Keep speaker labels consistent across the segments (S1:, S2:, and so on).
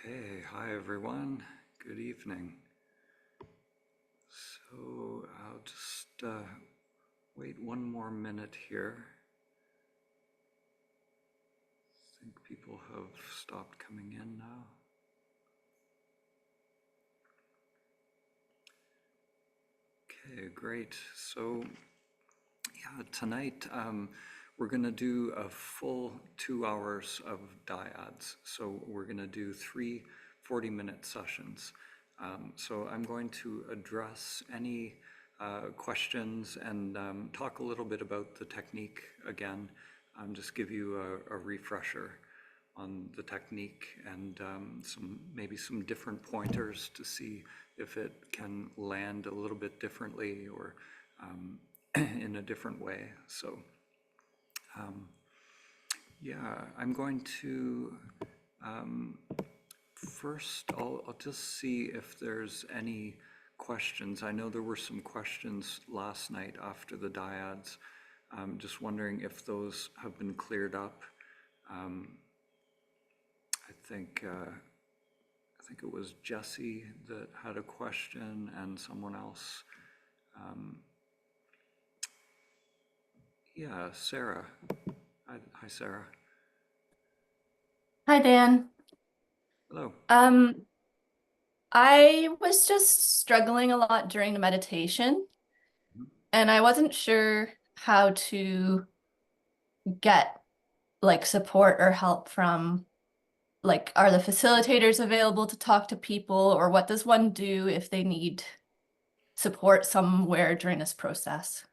S1: Okay, hi everyone. Good evening. So I'll just wait one more minute here. I think people have stopped coming in now. Okay, great. So yeah, tonight we're going to do a full 2 hours of dyads. So we're going to do three 40-minute sessions. So I'm going to address any questions and talk a little bit about the technique again, just give you a refresher on the technique and maybe some different pointers to see if it can land a little bit differently or in a different way. So yeah, I'm going to first, I'll just see if there's any questions. I know there were some questions last night after the dyads. I'm just wondering if those have been cleared up. I think it was Jesse that had a question and someone else. Yeah, Sarah. Hi, Sarah.
S2: Hi, Dan.
S1: Hello.
S2: Um, I was just struggling a lot during the meditation, and I wasn't sure how to get support or help from are the facilitators available to talk to people, or what does one do if they need support somewhere during this process?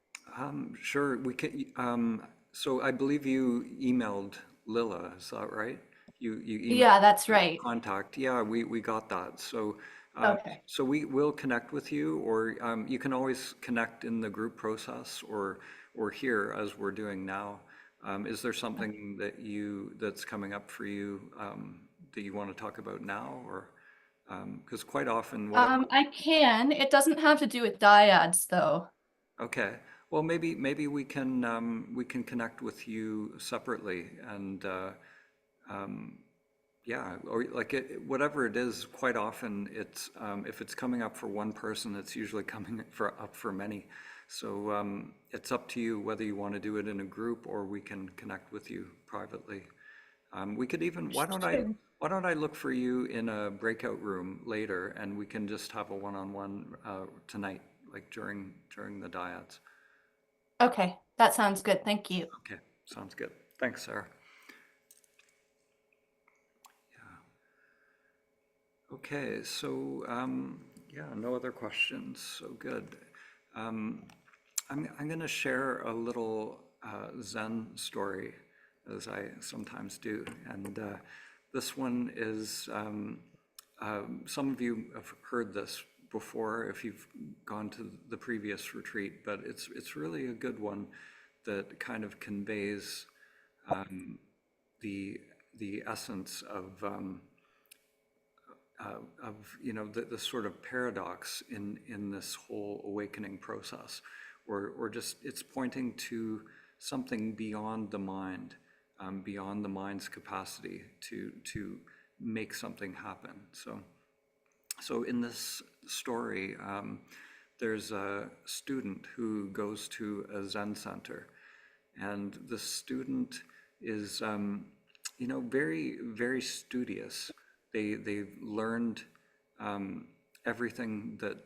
S1: Sure, we can. So I believe you emailed Lila, is that right? You emailed
S2: Yeah, that's
S1: the
S2: right.
S1: contact. Yeah, we got that. So
S2: Okay.
S1: so we will connect with you, or you can always connect in the group process, or here as we're doing now. Is there something that's coming up for you that you want to talk about now, or because quite often what?
S2: I can. It doesn't have to do with dyads, though.
S1: Okay. Well, maybe we can connect with you separately and yeah, or like whatever it is. Quite often, it's if it's coming up for one person, it's usually coming up for many. So it's up to you whether you want to do it in a group or we can connect with you privately. We could even
S2: Sure.
S1: why don't I look for you in a breakout room later and we can just have a one-on-one tonight, like during the dyads.
S2: Okay, that sounds good. Thank you.
S1: Okay, sounds good. Thanks, Sarah. Okay, so yeah, no other questions. So good. Um, I'm going to share a little Zen story, as I sometimes do, and this one is some of you have heard this before if you've gone to the previous retreat, but it's really a good one that kind of conveys the the essence of the sort of paradox in this whole awakening process, or just it's pointing to something beyond the mind, beyond the mind's capacity to make something happen. So in this story, there's a student who goes to a Zen center, and the student is, very, very studious. They've learned everything that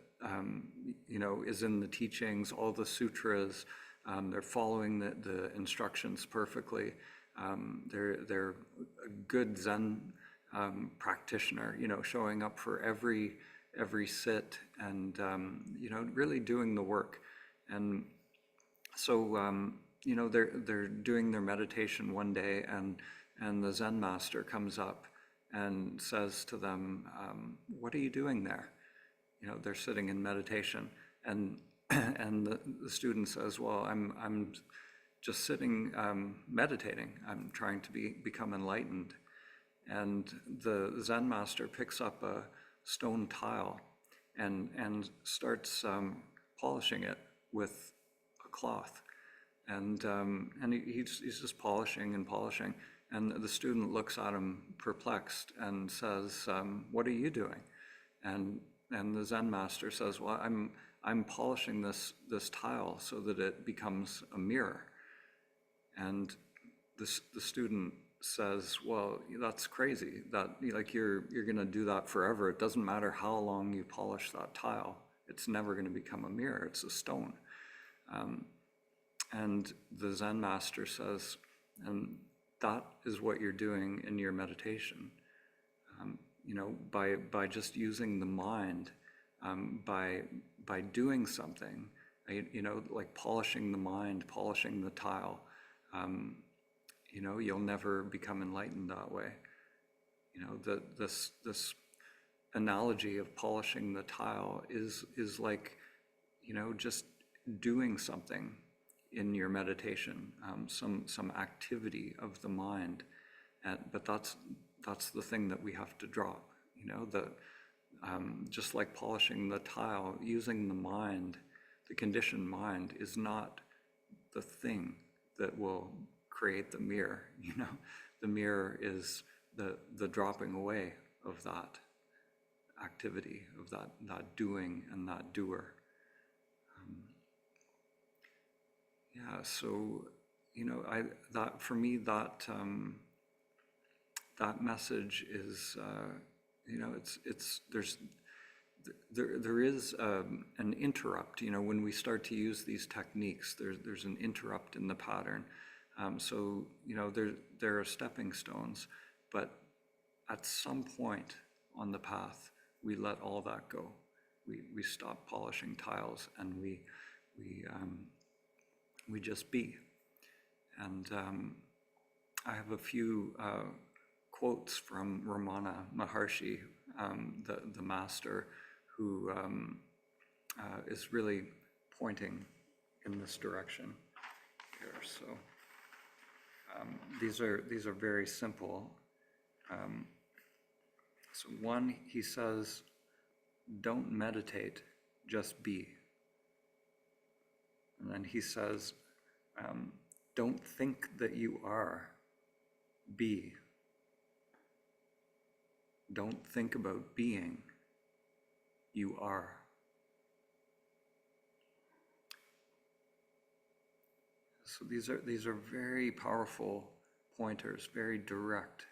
S1: is in the teachings, all the sutras. They're following the instructions perfectly. They're a good Zen practitioner, showing up for every sit and really doing the work. And so they're doing their meditation one day, and the Zen master comes up and says to them, "What are you doing there?" They're sitting in meditation, and and the student says, "Well, I'm just sitting meditating. I'm trying to become enlightened." And the Zen master picks up a stone tile and starts polishing it with a cloth, and he's just polishing and polishing, And the student looks at him perplexed and says, what are you doing? And the Zen master says, well, I'm polishing this tile so that it becomes a mirror. And the student says, well, that's crazy. That like you're going to do that forever. It doesn't matter how long you polish that tile. It's never going to become a mirror. It's a stone. And the Zen master says, and that is what you're doing in your meditation. By just using the mind, by doing something, like polishing the mind, polishing the tile, you'll never become enlightened that way. This analogy of polishing the tile is like, just doing something in your meditation, some activity of the mind, but that's the thing that we have to drop. Just like polishing the tile, using the mind, the conditioned mind is not the thing that will create the mirror. The mirror is the dropping away of that activity, of that doing and that doer. So that for me, that message is there is an interrupt. When we start to use these techniques, there's an interrupt in the pattern. So there are stepping stones, but at some point on the path, we let all that go. We stop polishing tiles, and we just be. And I have a few quotes from Ramana Maharshi, the master, who is really pointing in this direction here. So these are very simple. So one, he says, don't meditate, just be. And then he says, don't think that you are, be. Don't think about being, you are. So these are very powerful pointers, very direct.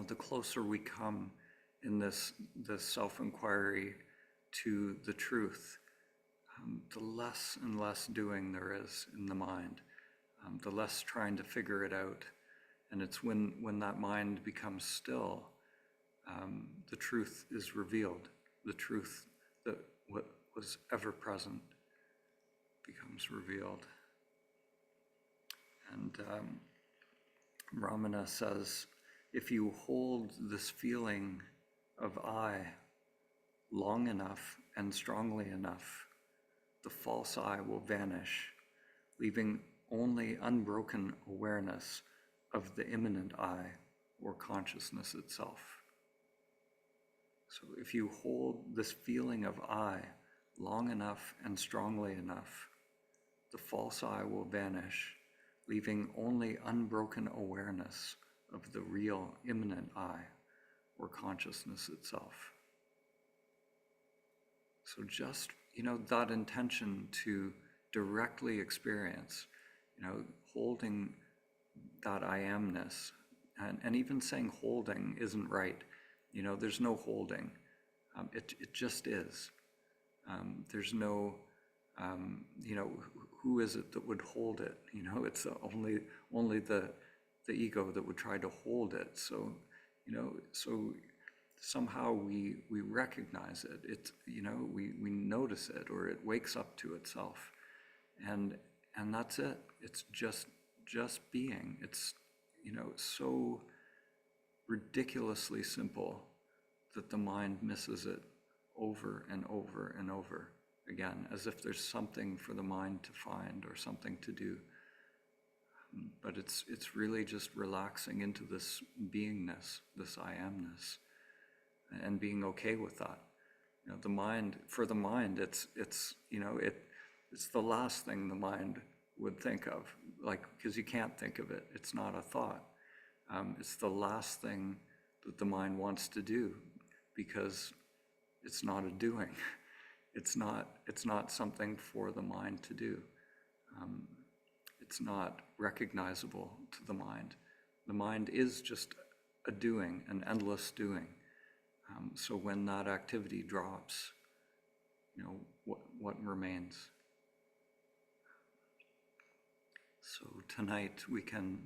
S1: The closer we come in this self-inquiry to the truth, the less and less doing there is in the mind, the less trying to figure it out. And it's when that mind becomes still, the truth is revealed. The truth that what was ever present becomes revealed. And Ramana says, if you hold this feeling of I long enough and strongly enough, the false I will vanish, leaving only unbroken awareness of the immanent I, or consciousness itself. So if you hold this feeling of I long enough and strongly enough, the false I will vanish, leaving only unbroken awareness of the real immanent I, or consciousness itself. So just, that intention to directly experience, holding that I amness, and even saying holding isn't right. There's no holding. It just is. There's no, who is it that would hold it? It's only the ego that would try to hold it. So, so somehow we recognize it. It's, we notice it, or it wakes up to itself, and that's it. It's just being. It's, so ridiculously simple that the mind misses it over and over and over again, as if there's something for the mind to find or something to do. But it's really just relaxing into this beingness, this I amness, and being okay with that. For the mind, it's the last thing the mind would think of, like, because you can't think of it. It's not a thought. It's the last thing that the mind wants to do because it's not a doing. It's not something for the mind to do. It's not recognizable to the mind. The mind is just a doing, an endless doing. So when that activity drops, what remains? So tonight we can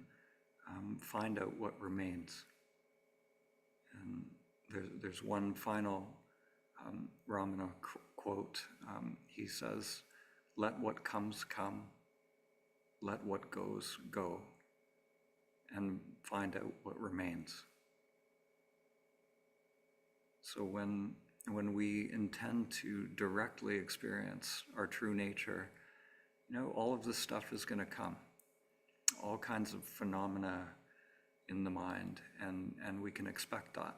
S1: find out what remains. And there's one final Ramana quote. He says, "Let what comes come, let what goes go, and find out what remains." So when we intend to directly experience our true nature, all of this stuff is going to come, all kinds of phenomena in the mind, and we can expect that.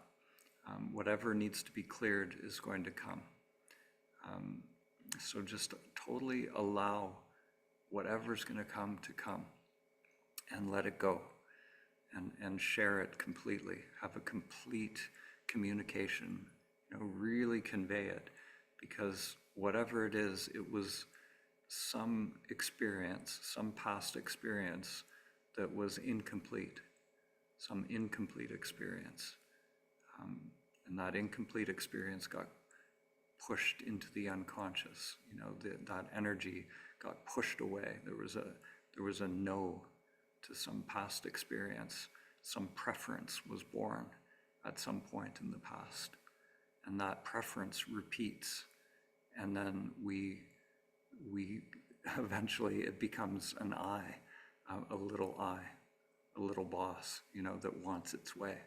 S1: Whatever needs to be cleared is going to come. So just totally allow whatever's going to come, and let it go, and share it completely. Have a complete communication, really convey it, because whatever it is, it was some experience, some past experience that was incomplete, some incomplete experience. And that incomplete experience got pushed into the unconscious. That energy got pushed away. There was a no to some past experience. Some preference was born at some point in the past, and that preference repeats, and then we eventually it becomes an I, a little boss, that wants its way.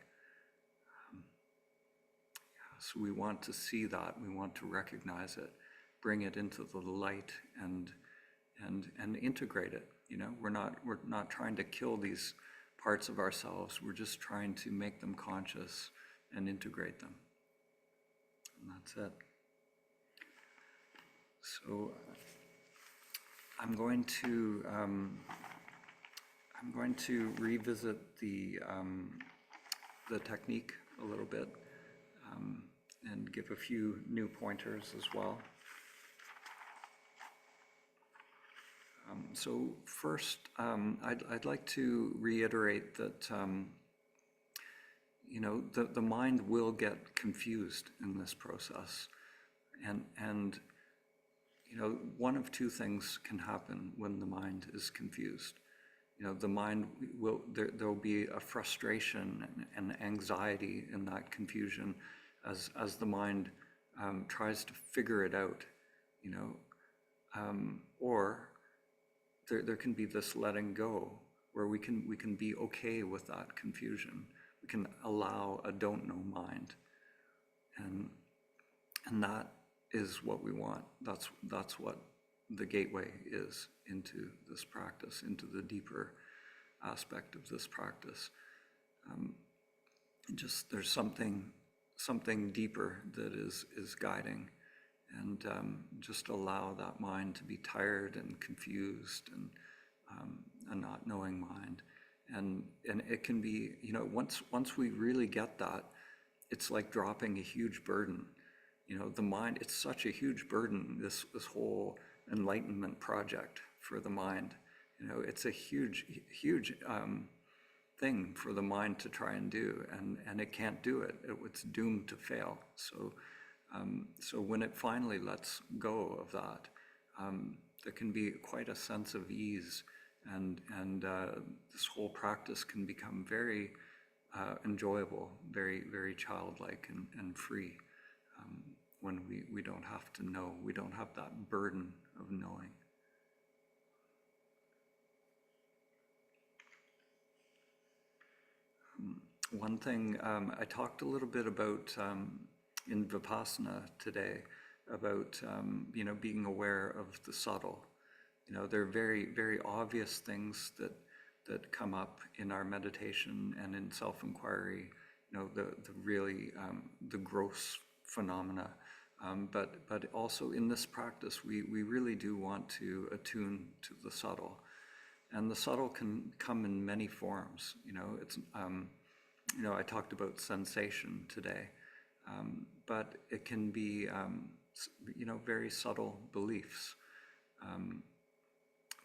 S1: So we want to see that, we want to recognize it, bring it into the light, and integrate it. We're not trying to kill these parts of ourselves. We're just trying to make them conscious and integrate them. And that's it. So I'm going to revisit the technique a little bit, and give a few new pointers as well. So first, I'd like to reiterate that the mind will get confused in this process, and one of two things can happen when the mind is confused. The mind there'll be a frustration and anxiety in that confusion as the mind tries to figure it out, or there can be this letting go where we can be okay with that confusion. We can allow a don't know mind, and that is what we want. That's what the gateway is into this practice, into the deeper aspect of this practice. Just there's something deeper that is guiding, and just allow that mind to be tired and confused and a not knowing mind, and it can be, once we really get that, it's like dropping a huge burden. The mind, it's such a huge burden, this whole enlightenment project for the mind. It's a huge thing for the mind to try and do, and it can't do it. It's doomed to fail. So when it finally lets go of that, there can be quite a sense of ease, and this whole practice can become very enjoyable, very, very childlike and free, when we don't have to know, we don't have that burden of knowing. One thing I talked a little bit about in Vipassana today, about being aware of the subtle. There are very, very obvious things that come up in our meditation and in self-inquiry. The really the gross phenomena, but also in this practice, we really do want to attune to the subtle. And the subtle can come in many forms. I talked about sensation today, but it can be, very subtle beliefs.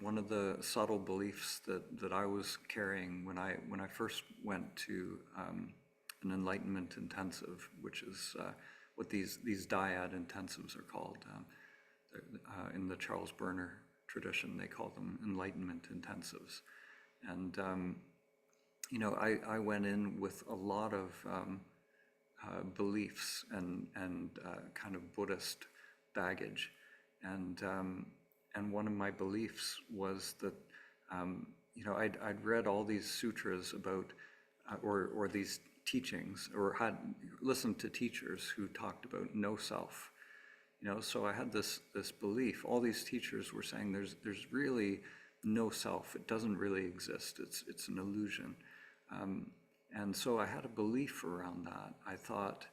S1: One of the subtle beliefs that I was carrying when I first went to an enlightenment intensive, which is what these dyad intensives are called. In the Charles Berner tradition, they call them enlightenment intensives. And I went in with a lot of beliefs and kind of Buddhist baggage, and one of my beliefs was that I'd read all these sutras about or these teachings, or had listened to teachers who talked about no self. So I had this belief. All these teachers were saying there's really no self. It doesn't really exist. It's an illusion. And so I had a belief around that. I thought,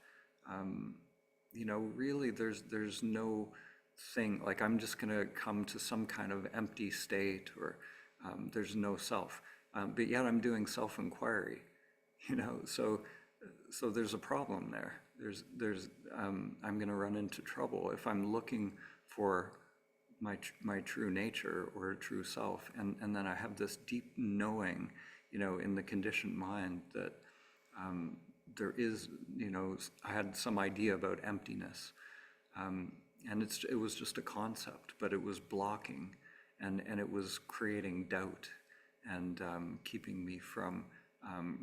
S1: really there's no thing, like I'm just going to come to some kind of empty state, or there's no self. But yet I'm doing self-inquiry, so there's a problem there. I'm going to run into trouble if I'm looking for my true nature or true self, and then I have this deep knowing, in the conditioned mind that there is, I had some idea about emptiness, and it was just a concept, but it was blocking, and it was creating doubt, and keeping me from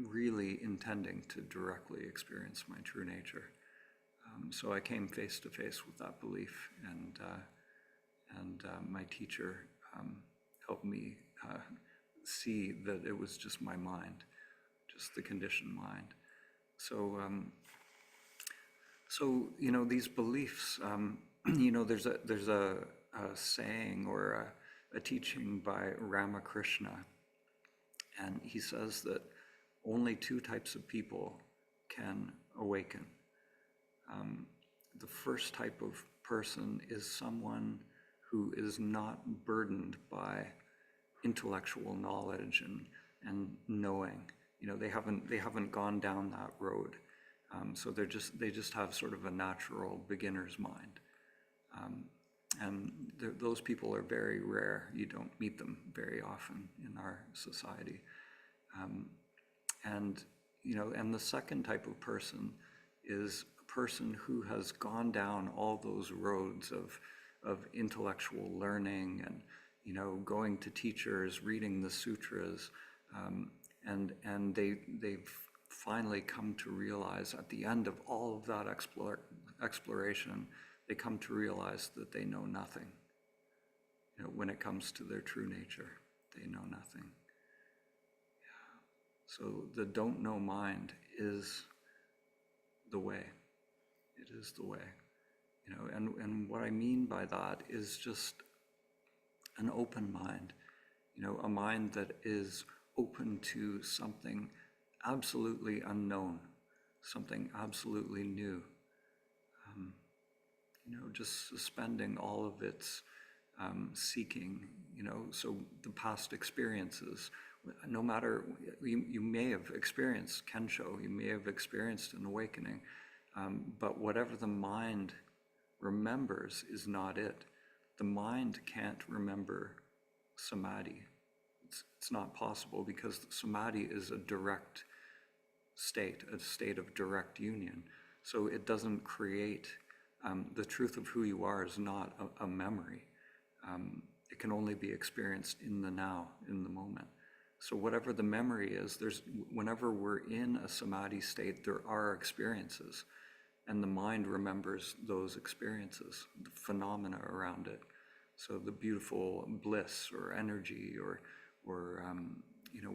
S1: really intending to directly experience my true nature. So I came face to face with that belief, and my teacher helped me see that it was just my mind, just the conditioned mind. So, these beliefs, there's a saying or a teaching by Ramakrishna, and he says that only two types of people can awaken. The first type of person is someone who is not burdened by intellectual knowledge and knowing. They haven't gone down that road. So they just have sort of a natural beginner's mind. And those people are very rare. You don't meet them very often in our society. And the second type of person is a person who has gone down all those roads of intellectual learning and, going to teachers, reading the sutras, and they've finally come to realize at the end of all of that exploration, they come to realize that they know nothing. When it comes to their true nature, they know nothing. So the don't know mind is the way. It is the way. And what I mean by that is just an open mind, a mind that is open to something absolutely unknown, something absolutely new. Just suspending all of its seeking, so the past experiences, no matter, you may have experienced Kensho, you may have experienced an awakening, but whatever the mind remembers is not it. The mind can't remember samadhi. It's not possible, because samadhi is a direct state, a state of direct union. So it doesn't create, the truth of who you are is not a memory. It can only be experienced in the now, in the moment. So whatever the memory is, whenever we're in a samadhi state, there are experiences, and the mind remembers those experiences, the phenomena around it. So the beautiful bliss or energy or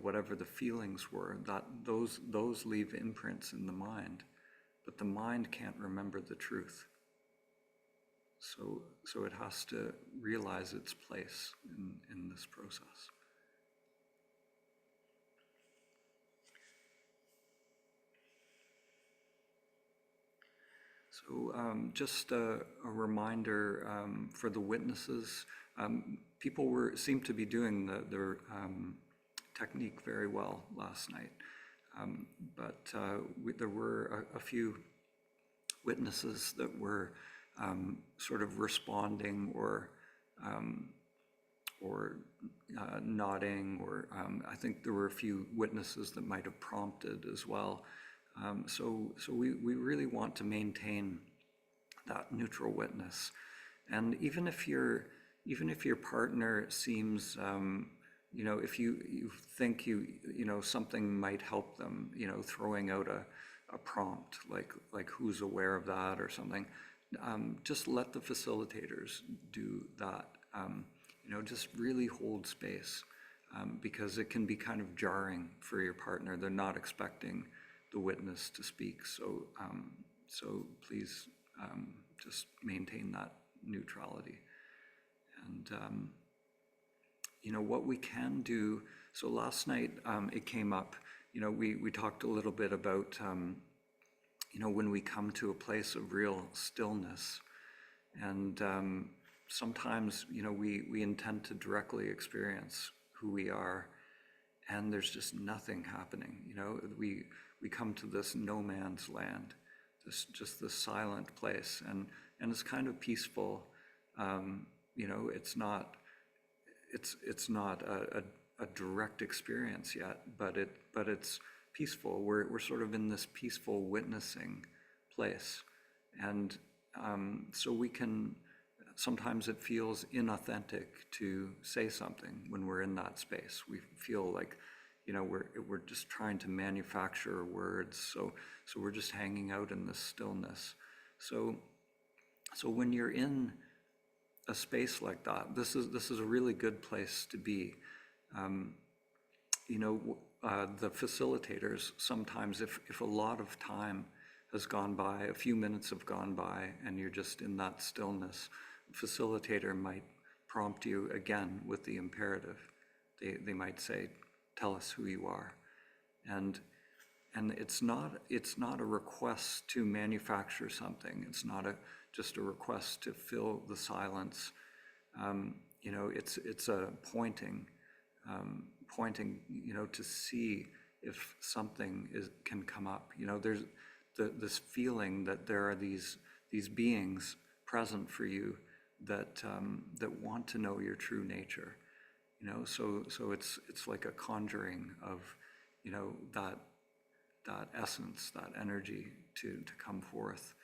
S1: whatever the feelings were, that those leave imprints in the mind, but the mind can't remember the truth. So it has to realize its place in this process. So just a reminder for the witnesses, people seemed to be doing their technique very well last night. But there were a few witnesses that were sort of responding or nodding, or I think there were a few witnesses that might have prompted as well. So we really want to maintain that neutral witness. And even if your partner seems, if you think something might help them, throwing out a prompt like who's aware of that or something, just let the facilitators do that. Just really hold space, because it can be kind of jarring for your partner. They're not expecting the witness to speak. So please just maintain that neutrality. And what we can do, so last night it came up, we talked a little bit about, when we come to a place of real stillness, and sometimes, we intend to directly experience who we are, and there's just nothing happening. We come to this no man's land, just this silent place, and it's kind of peaceful. It's not a direct experience yet, but it's peaceful. We're sort of in this peaceful witnessing place, and so we can. Sometimes it feels inauthentic to say something when we're in that space. We feel like, we're just trying to manufacture words. So we're just hanging out in this stillness. So when you're in a space like that, this is a really good place to be. The facilitators, sometimes if a lot of time has gone by, a few minutes have gone by, and you're just in that stillness, facilitator might prompt you again with the imperative. They might say, "Tell us who you are," and it's not a request to manufacture something. It's not just a request to fill the silence. It's a pointing, to see if something can come up. There's this feeling that there are these beings present for you that want to know your true nature. So it's like a conjuring of that essence, that energy to come forth,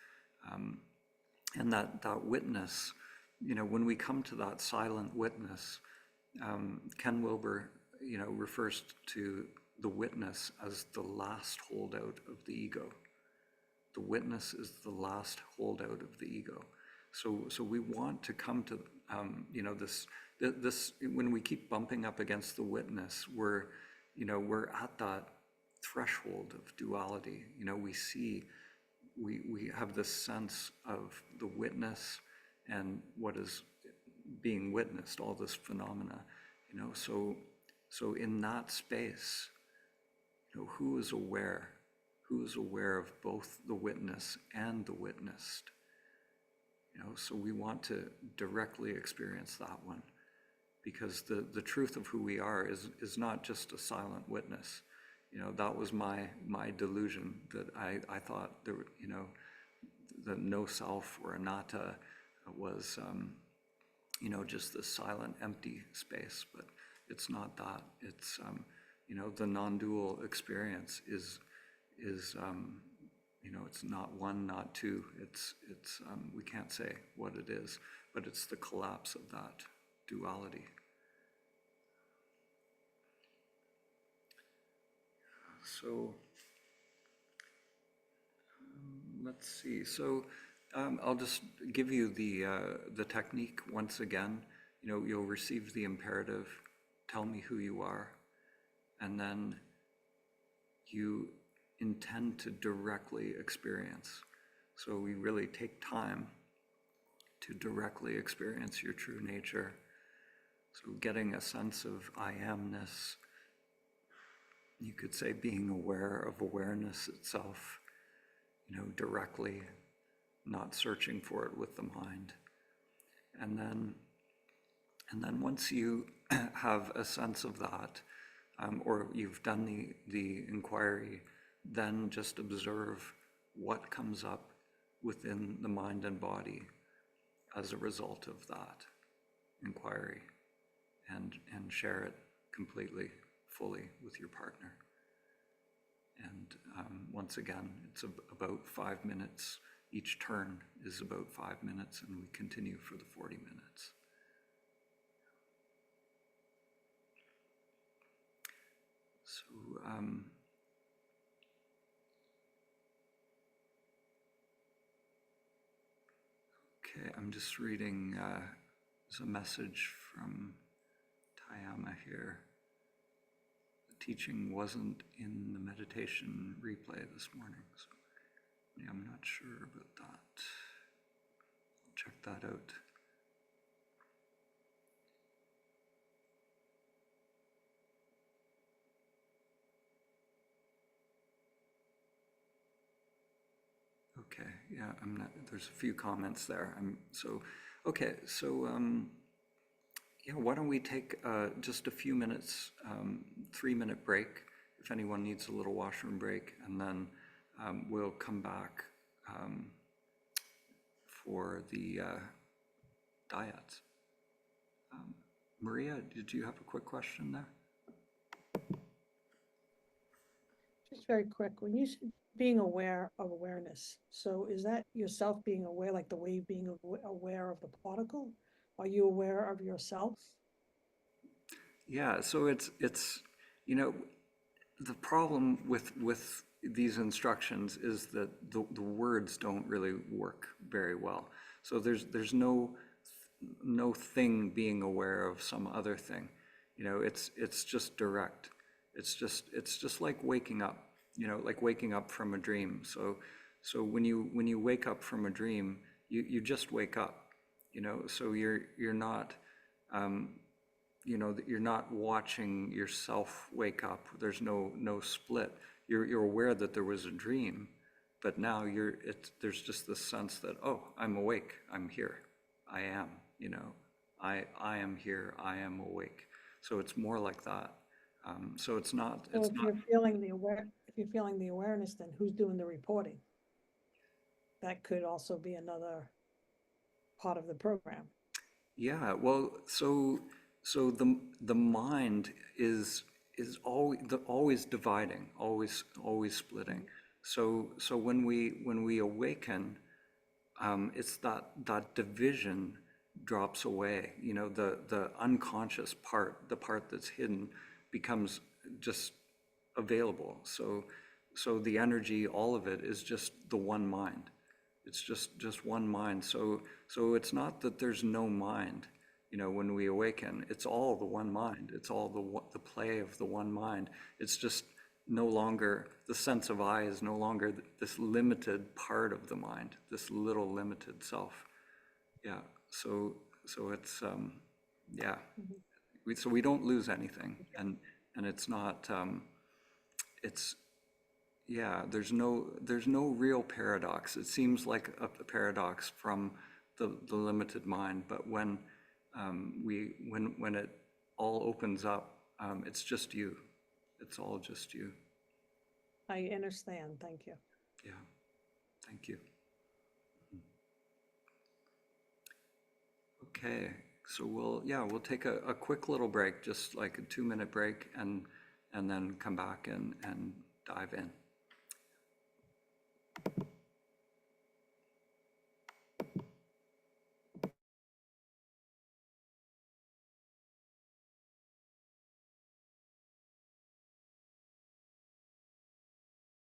S1: and that witness. When we come to that silent witness, Ken Wilber refers to the witness as the last holdout of the ego. The witness is the last holdout of the ego. So we want to come to this when we keep bumping up against the witness, we're at that threshold of duality. We have this sense of the witness and what is being witnessed, all this phenomena. So in that space, who is aware? Who is aware of both the witness and the witnessed? So we want to directly experience that one, because the truth of who we are is not just a silent witness. That was my delusion, that I thought there, the no self or anatta was, just this silent, empty space. But it's not that. It's, the non-dual experience is it's not one, not two. It's we can't say what it is, but it's the collapse of that duality. So let's see. So I'll just give you the technique once again. You'll receive the imperative, "Tell me who you are," and then you intend to directly experience. So we really take time to directly experience your true nature. So getting a sense of I amness, you could say being aware of awareness itself, directly, not searching for it with the mind. And then once you have a sense of that, or you've done the inquiry, then just observe what comes up within the mind and body as a result of that inquiry, and share it completely, fully with your partner. And once again, it's about 5 minutes. Each turn is about 5 minutes, and we continue for the 40 minutes. So, okay, I'm just reading, there's a message from Tayama here. The teaching wasn't in the meditation replay this morning, so yeah, I'm not sure about that. I'll check that out. Okay, yeah, I'm not, there's a few comments there. Okay, so yeah, why don't we take just a few minutes, 3-minute break, if anyone needs a little washroom break, and then we'll come back for the diets. Maria, did you have a quick question there?
S3: Just very quick, when you said being aware of awareness, so is that yourself being aware, like the wave being aware of the particle? Are you aware of yourself?
S1: Yeah, so it's you know, the problem with these instructions is that the words don't really work very well. So there's no thing being aware of some other thing. You know, it's just direct. It's just like waking up, you know, like waking up from a dream. So when you wake up from a dream, you just wake up, you know, so you're not you know, that you're not watching yourself wake up. There's no split. You're aware that there was a dream, but now there's just this sense that, oh, I'm awake, I'm here, I am, you know, I am here, I am awake. So it's more like that. So it's not.
S3: So if you're feeling the awareness, then who's doing the reporting? That could also be another part of the program.
S1: Yeah, well, so the mind is always dividing, always splitting. So when we awaken, it's that division drops away. You know, the unconscious part, the part that's hidden, becomes just available. So the energy, all of it, is just the one mind. It's just one mind. So it's not that there's no mind, you know, when we awaken. It's all the one mind. It's all the play of the one mind. It's just no longer, the sense of I is no longer this limited part of the mind, this little limited self. Yeah. So it's yeah. So we don't lose anything, and it's not it's yeah, there's no real paradox. It seems like a paradox from the limited mind, but when when it all opens up, it's just you. It's all just you.
S3: I understand. Thank you.
S1: Yeah, thank you. Okay, so we'll take a quick little break, just like a 2-minute break, and then come back and dive in.